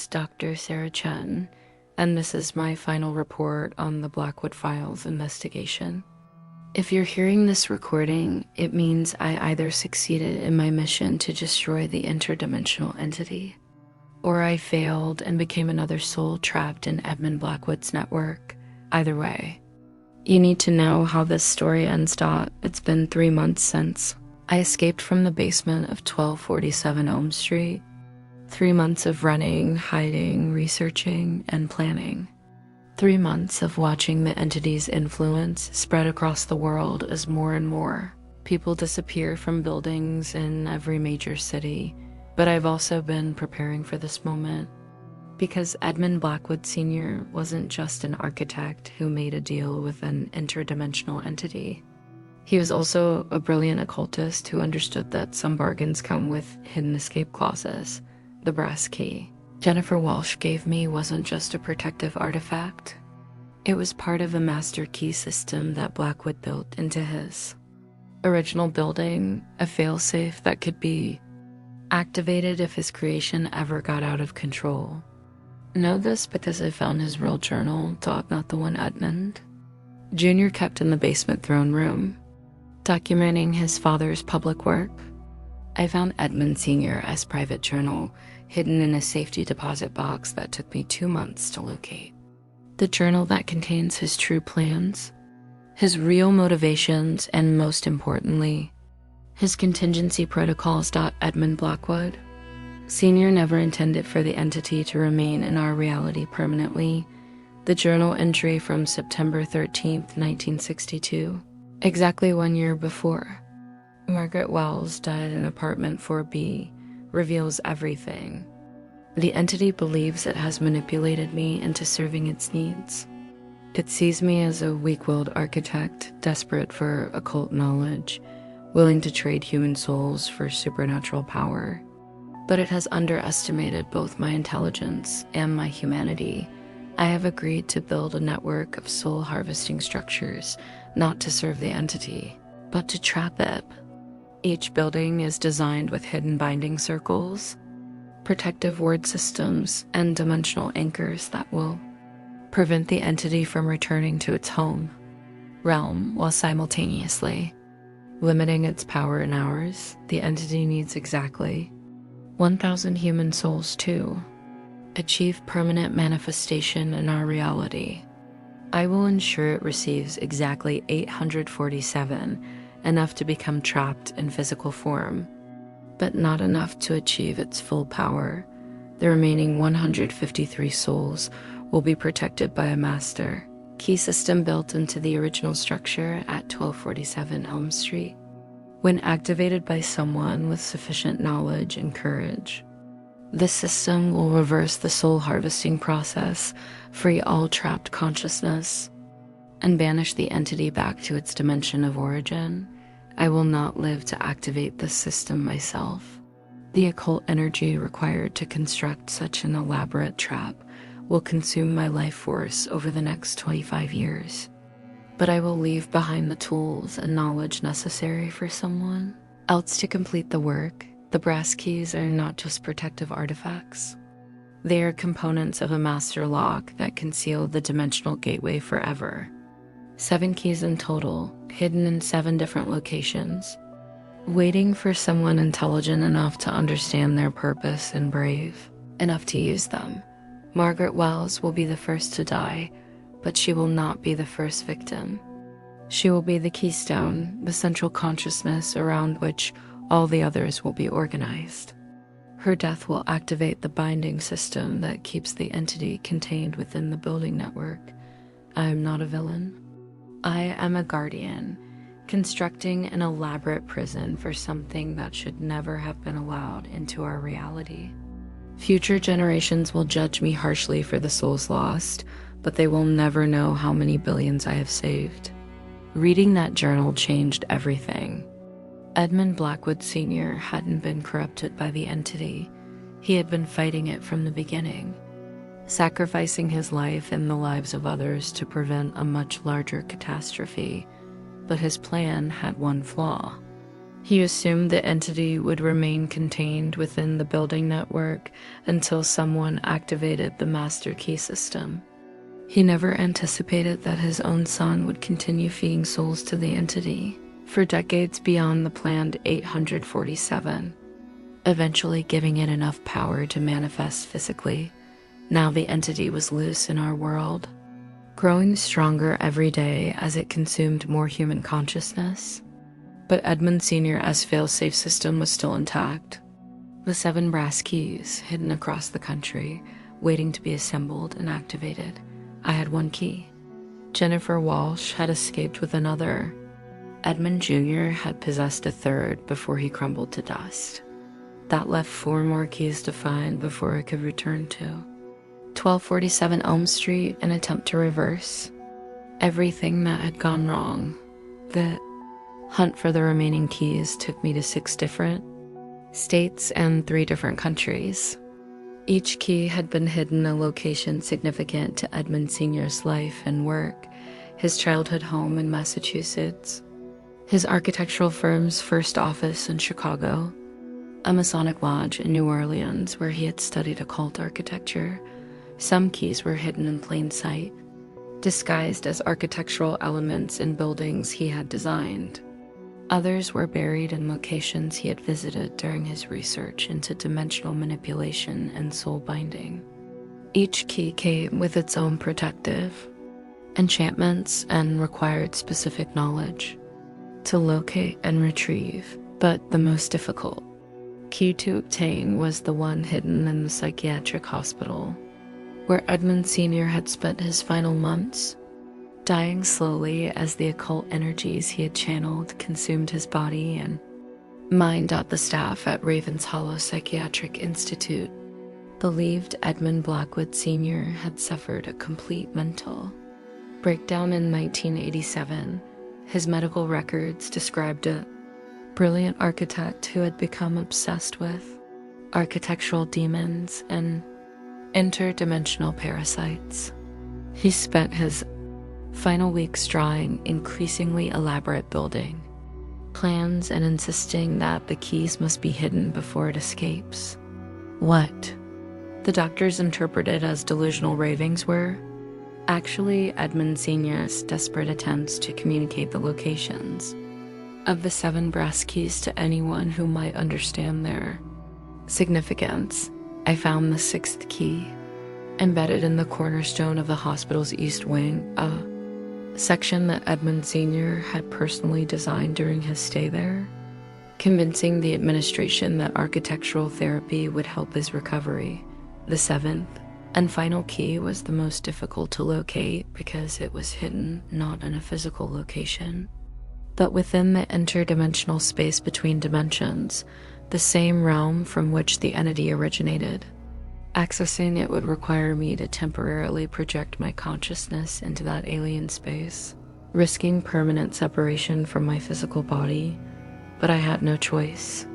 is Dr. Sarah Chen, and this is my final report on the Blackwood Files investigation. If you're hearing this recording, it means I either succeeded in my mission to destroy the interdimensional entity, or I failed and became another soul trapped in Edmund Blackwood's network. Either way, you need to know how this story ends. It's been 3 months since I escaped from the basement of 1247 Elm Street. 3 months of running, hiding, researching, and planning. 3 months of watching the entity's influence spread across the world as more and more people disappear from buildings in every major city. But I've also been preparing for this moment because Edmund Blackwood Sr. wasn't just an architect who made a deal with an interdimensional entity. He was also a brilliant occultist who understood that some bargains come with hidden escape clauses. The brass key Jennifer Walsh gave me wasn't just a protective artifact. It was part of a master key system that Blackwood built into his original building, a failsafe that could be activated if his creation ever got out of control. Know this because I found his real journal, not the one Edmund Jr. kept in the basement throne room, documenting his father's public work. I found Edmund Sr.'s private journal hidden in a safety deposit box that took me 2 months to locate. The journal that contains his true plans, his real motivations, and most importantly, his contingency protocols. Edmund Blackwood Sr. never intended for the entity to remain in our reality permanently. The journal entry from September 13th, 1962, exactly 1 year before Margaret Wells died in apartment 4B, reveals everything. The entity believes it has manipulated me into serving its needs. It sees me as a weak-willed architect, desperate for occult knowledge, willing to trade human souls for supernatural power. But it has underestimated both my intelligence and my humanity. I have agreed to build a network of soul harvesting structures, not to serve the entity, but to trap it. Each building is designed with hidden binding circles, protective ward systems, and dimensional anchors that will prevent the entity from returning to its home realm while simultaneously limiting its power and ours. The entity needs exactly 1,000 human souls to achieve permanent manifestation in our reality. I will ensure it receives exactly 847, enough to become trapped in physical form, but not enough to achieve its full power. The remaining 153 souls will be protected by a master key system built into the original structure at 1247 Elm Street. When activated by someone with sufficient knowledge and courage, this system will reverse the soul harvesting process, free all trapped consciousness, and banish the entity back to its dimension of origin. I will not live to activate this system myself. The occult energy required to construct such an elaborate trap will consume my life force over the next 25 years. But I will leave behind the tools and knowledge necessary for someone else to complete the work. The brass keys are not just protective artifacts. They are components of a master lock that can seal the dimensional gateway forever. 7 keys in total, hidden in 7 different locations, waiting for someone intelligent enough to understand their purpose and brave enough to use them. Margaret Wells will be the first to die, but she will not be the first victim. She will be the keystone, the central consciousness around which all the others will be organized. Her death will activate the binding system that keeps the entity contained within the building network. I am not a villain. I am a guardian, constructing an elaborate prison for something that should never have been allowed into our reality. Future generations will judge me harshly for the souls lost, but they will never know how many billions I have saved. Reading that journal changed everything. Edmund Blackwood Sr. hadn't been corrupted by the entity. He had been fighting it from the beginning, sacrificing his life and the lives of others to prevent a much larger catastrophe. But his plan had one flaw. He assumed the entity would remain contained within the building network until someone activated the master key system. He never anticipated that his own son would continue feeding souls to the entity for decades beyond the planned 847, eventually giving it enough power to manifest physically. Now the entity was loose in our world, growing stronger every day as it consumed more human consciousness. But Edmund Sr.'s fail-safe system was still intact. The 7 brass keys hidden across the country, waiting to be assembled and activated. I had 1 key. Jennifer Walsh had escaped with another. Edmund Jr. had possessed a 3rd before he crumbled to dust. That left 4 more keys to find before I could return to 1247 Elm Street, an attempt to reverse everything that had gone wrong. The hunt for the remaining keys took me to 6 different states and 3 different countries. Each key had been hidden in a location significant to Edmund Sr.'s life and work: his childhood home in Massachusetts, his architectural firm's first office in Chicago, a Masonic lodge in New Orleans where he had studied occult architecture. Some keys were hidden in plain sight, disguised as architectural elements in buildings he had designed. Others were buried in locations he had visited during his research into dimensional manipulation and soul binding. Each key came with its own protective enchantments and required specific knowledge to locate and retrieve, but the most difficult key to obtain was the one hidden in the psychiatric hospital, where Edmund Sr. had spent his final months, dying slowly as the occult energies he had channeled consumed his body and mind. The staff at Ravens Hollow Psychiatric Institute believed Edmund Blackwood Sr. had suffered a complete mental breakdown in 1987. His medical records described a brilliant architect who had become obsessed with architectural demons and interdimensional parasites. He spent his final weeks drawing increasingly elaborate building plans and insisting that the keys must be hidden before it escapes. What the doctors interpreted as delusional ravings were actually Edmund Sr.'s desperate attempts to communicate the locations of the 7 brass keys to anyone who might understand their significance. I found the 6th key embedded in the cornerstone of the hospital's east wing, a section that Edmund Sr. had personally designed during his stay there, convincing the administration that architectural therapy would help his recovery. The 7th and final key was the most difficult to locate because it was hidden not in a physical location, but within the interdimensional space between dimensions, the same realm from which the entity originated. Accessing it would require me to temporarily project my consciousness into that alien space, risking permanent separation from my physical body, but I had no choice.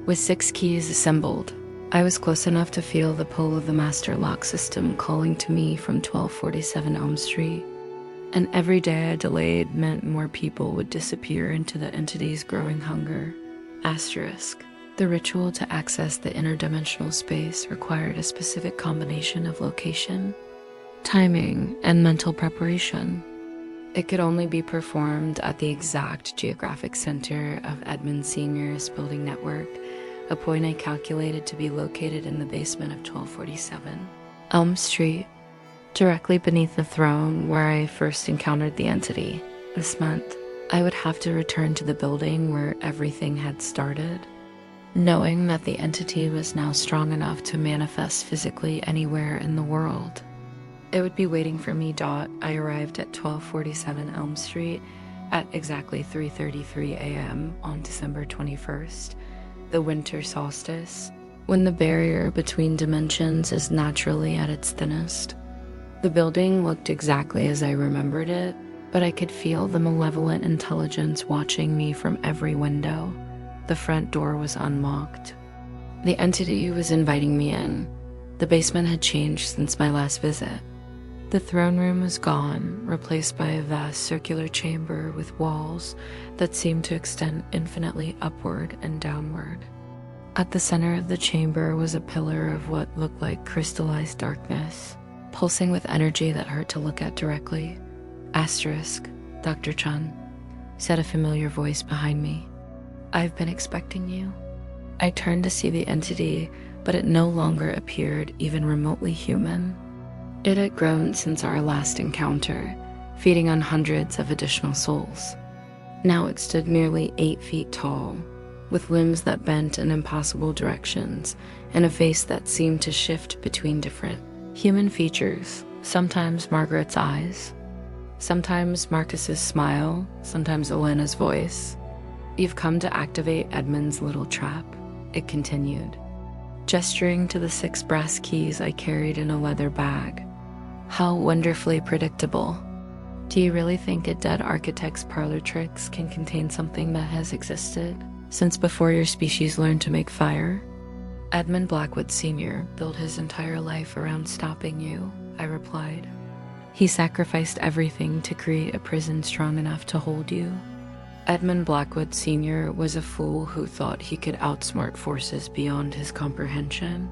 With 6 keys assembled, I was close enough to feel the pull of the master lock system calling to me from 1247 Elm Street, and every day I delayed meant more people would disappear into the entity's growing hunger. Asterisk. The ritual to access the interdimensional space required a specific combination of location, timing, and mental preparation. It could only be performed at the exact geographic center of Edmund Sr.'s building network, a point I calculated to be located in the basement of 1247 Elm Street, directly beneath the throne where I first encountered the entity. This meant I would have to return to the building where everything had started, knowing that the entity was now strong enough to manifest physically anywhere in the world. It would be waiting for me. I arrived at 1247 Elm Street at exactly 3:33 a.m. on December 21st, the winter solstice, when the barrier between dimensions is naturally at its thinnest. The building looked exactly as I remembered it, but I could feel the malevolent intelligence watching me from every window. The front door was unlocked. The entity was inviting me in. The basement had changed since my last visit. The throne room was gone, replaced by a vast circular chamber with walls that seemed to extend infinitely upward and downward. At the center of the chamber was a pillar of what looked like crystallized darkness, pulsing with energy that hurt to look at directly. Asterisk, Dr. Chen, said a familiar voice behind me. I've been expecting you. I turned to see the entity, but it no longer appeared even remotely human. It had grown since our last encounter, feeding on hundreds of additional souls. Now it stood nearly 8 feet tall, with limbs that bent in impossible directions and a face that seemed to shift between different human features, sometimes Margaret's eyes, sometimes Marcus's smile, sometimes Elena's voice. You've come to activate Edmund's little trap, it continued, gesturing to the 6 brass keys I carried in a leather bag. How wonderfully predictable. Do you really think a dead architect's parlor tricks can contain something that has existed since before your species learned to make fire? Edmund Blackwood Sr. built his entire life around stopping you, I replied. He sacrificed everything to create a prison strong enough to hold you. Edmund Blackwood Sr. was a fool who thought he could outsmart forces beyond his comprehension.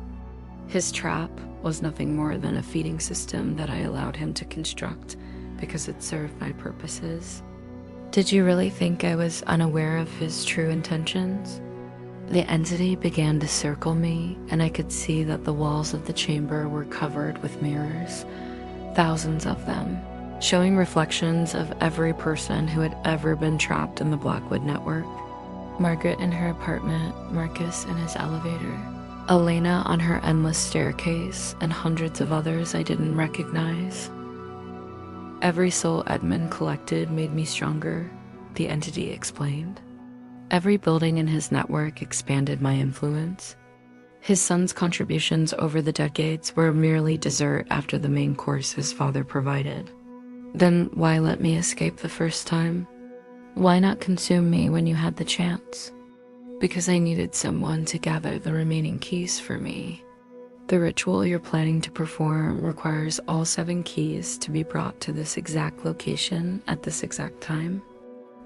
His trap was nothing more than a feeding system that I allowed him to construct because it served my purposes. Did you really think I was unaware of his true intentions? The entity began to circle me, and I could see that the walls of the chamber were covered with mirrors, thousands of them, showing reflections of every person who had ever been trapped in the Blackwood network. Margaret in her apartment, Marcus in his elevator, Elena on her endless staircase, and hundreds of others I didn't recognize. Every soul Edmund collected made me stronger, the entity explained. Every building in his network expanded my influence. His son's contributions over the decades were merely dessert after the main course his father provided. Then why let me escape the first time? Why not consume me when you had the chance? Because I needed someone to gather the remaining keys for me. The ritual you're planning to perform requires all 7 keys to be brought to this exact location at this exact time.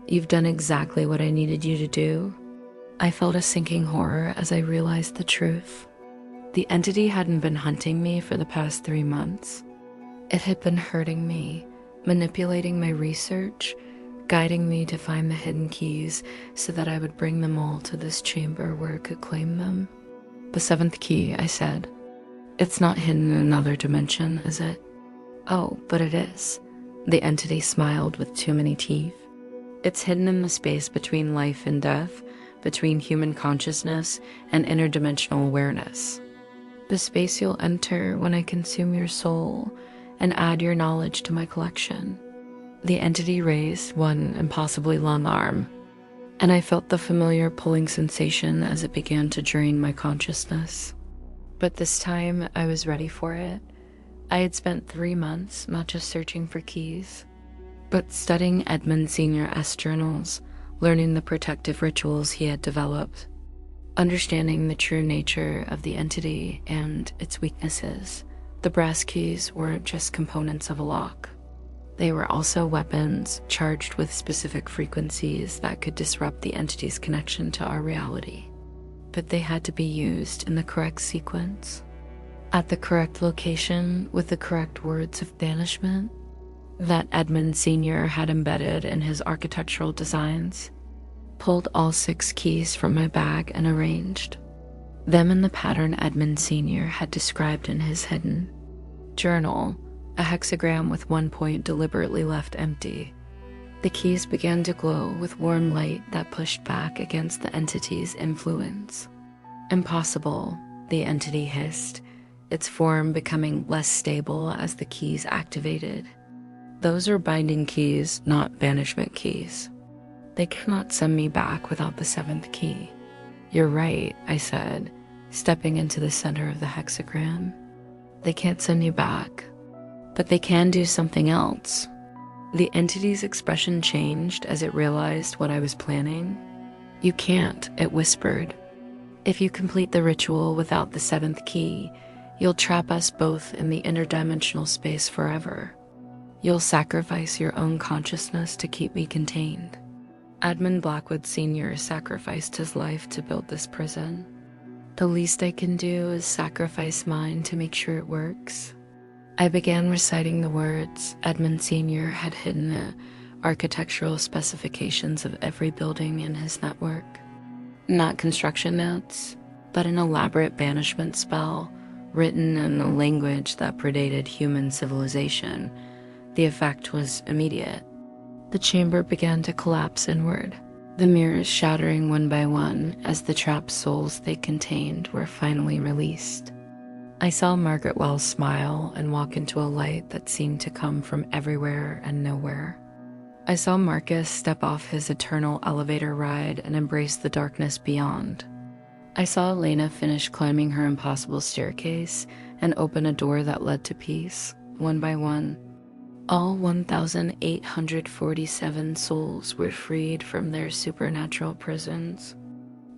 You've done exactly what I needed you to do. I felt a sinking horror as I realized the truth. The entity hadn't been hunting me for the past 3 months. It had been hurting me, manipulating my research, guiding me to find the hidden keys so that I would bring them all to this chamber where it could claim them. The 7th key, I said. It's not hidden in another dimension, is it? Oh, but it is. The entity smiled with too many teeth. It's hidden in the space between life and death, between human consciousness and interdimensional awareness. The space you'll enter when I consume your soul and add your knowledge to my collection. The entity raised one impossibly long arm, and I felt the familiar pulling sensation as it began to drain my consciousness. But this time, I was ready for it. I had spent 3 months not just searching for keys, but studying Edmund Sr.'s journals, learning the protective rituals he had developed, understanding the true nature of the entity and its weaknesses. The brass keys weren't just components of a lock. They were also weapons charged with specific frequencies that could disrupt the entity's connection to our reality. But they had to be used in the correct sequence, at the correct location, with the correct words of banishment that Edmund Sr. had embedded in his architectural designs. Pulled all 6 keys from my bag and arranged them in the pattern Edmund Sr. had described in his hidden journal, a hexagram with 1 point deliberately left empty. The keys began to glow with warm light that pushed back against the entity's influence. Impossible, the entity hissed, its form becoming less stable as the keys activated. Those are binding keys, not banishment keys. They cannot send me back without the 7th key. You're right, I said, stepping into the center of the hexagram. They can't send you back, but they can do something else. The entity's expression changed as it realized what I was planning. You can't, it whispered. If you complete the ritual without the 7th key, You'll trap us both in the interdimensional space forever. You'll sacrifice your own consciousness to keep me contained. Edmund Blackwood Sr. sacrificed his life to build this prison. The least I can do is sacrifice mine to make sure it works. I began reciting the words Edmund Sr. had hidden the architectural specifications of every building in his network. Not construction notes, but an elaborate banishment spell written in a language that predated human civilization. The effect was immediate. The chamber began to collapse inward, the mirrors shattering one by one as the trapped souls they contained were finally released. I saw Margaret Wells smile and walk into a light that seemed to come from everywhere and nowhere. I saw Marcus step off his eternal elevator ride and embrace the darkness beyond. I saw Elena finish climbing her impossible staircase and open a door that led to peace, one by one. All 1,847 souls were freed from their supernatural prisons,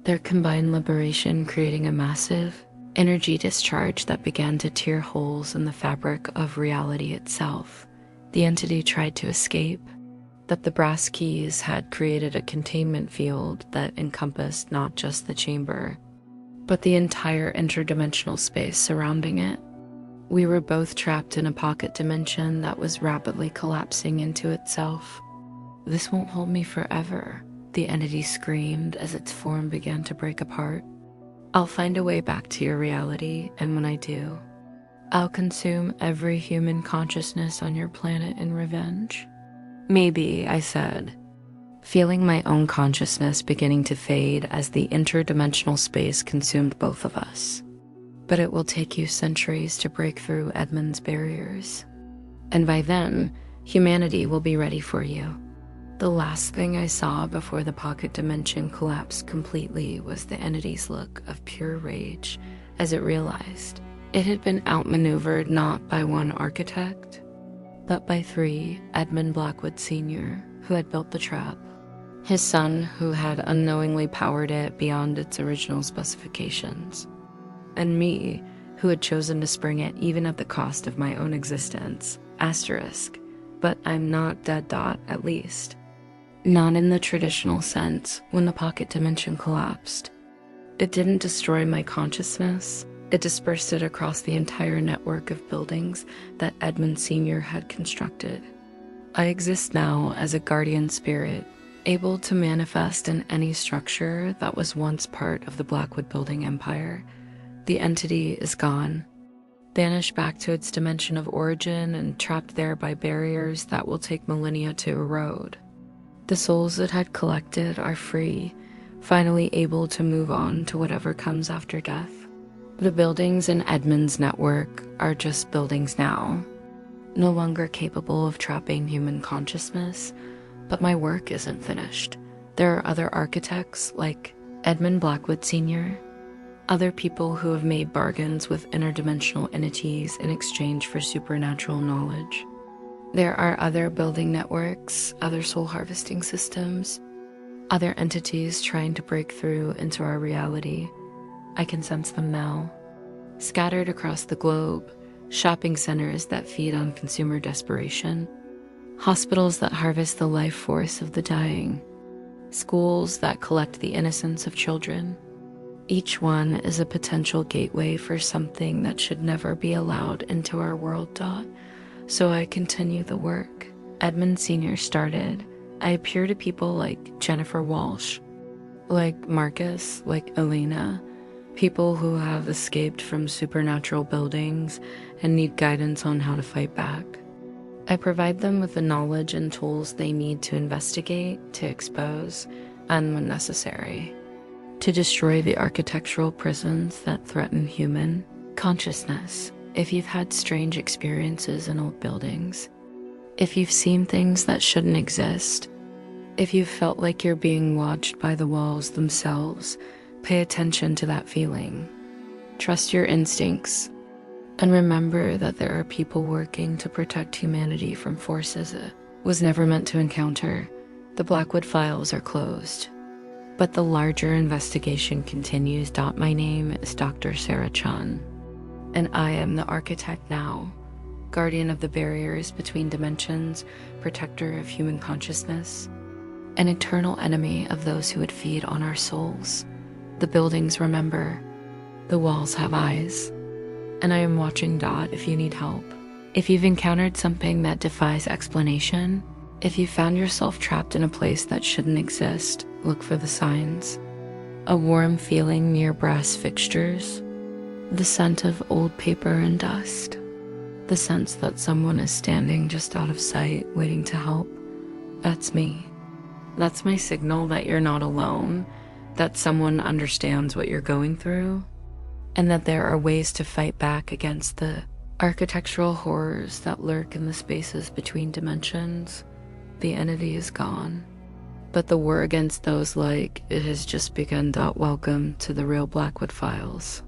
their combined liberation creating a massive energy discharge that began to tear holes in the fabric of reality itself. The entity tried to escape, but the brass keys had created a containment field that encompassed not just the chamber, but the entire interdimensional space surrounding it. We were both trapped in a pocket dimension that was rapidly collapsing into itself. "This won't hold me forever," the entity screamed as its form began to break apart. "I'll find a way back to your reality, and when I do, I'll consume every human consciousness on your planet in revenge." "Maybe," I said, feeling my own consciousness beginning to fade as the interdimensional space consumed both of us. "But it will take you centuries to break through Edmund's barriers. And by then, humanity will be ready for you." The last thing I saw before the pocket dimension collapsed completely was the entity's look of pure rage as it realized it had been outmaneuvered not by one architect, but by 3 Edmund Blackwood Sr., who had built the trap, his son who had unknowingly powered it beyond its original specifications, and me, who had chosen to spring it even at the cost of my own existence. Asterisk. But I'm not dead. At least. Not in the traditional sense when the pocket dimension collapsed. It didn't destroy my consciousness. It dispersed it across the entire network of buildings that Edmund Sr. had constructed. I exist now as a guardian spirit, able to manifest in any structure that was once part of the Blackwood building empire. The entity is gone, banished back to its dimension of origin and trapped there by barriers that will take millennia to erode. The souls it had collected are free, finally able to move on to whatever comes after death. The buildings in Edmund's network are just buildings now, no longer capable of trapping human consciousness, but my work isn't finished. There are other architects like Edmund Blackwood Sr., other people who have made bargains with interdimensional entities in exchange for supernatural knowledge. There are other building networks, other soul harvesting systems, other entities trying to break through into our reality. I can sense them now, scattered across the globe, shopping centers that feed on consumer desperation, hospitals that harvest the life force of the dying, schools that collect the innocence of children. Each one is a potential gateway for something that should never be allowed into our world. So I continue the work Edmund Sr. started. I appear to people like Jennifer Walsh, like Marcus, like Elena, people who have escaped from supernatural buildings and need guidance on how to fight back. I provide them with the knowledge and tools they need to investigate, to expose, and when necessary, to destroy the architectural prisons that threaten human consciousness. If you've had strange experiences in old buildings, if you've seen things that shouldn't exist, if you've felt like you're being watched by the walls themselves, pay attention to that feeling. Trust your instincts, and remember that there are people working to protect humanity from forces it was never meant to encounter. The Blackwood Files are closed, but the larger investigation continues. My name is Dr. Sarah Chen. And I am the architect now, guardian of the barriers between dimensions, protector of human consciousness, an eternal enemy of those who would feed on our souls. The buildings remember, the walls have eyes, and I am watching Dot if you need help. If you've encountered something that defies explanation, if you found yourself trapped in a place that shouldn't exist, look for the signs. A warm feeling near brass fixtures, the scent of old paper and dust, the sense that someone is standing just out of sight waiting to help. That's me. That's my signal that you're not alone, that someone understands what you're going through, and that there are ways to fight back against the architectural horrors that lurk in the spaces between dimensions. The entity is gone, but the war against those like it has just begun. Welcome to the real Blackwood Files.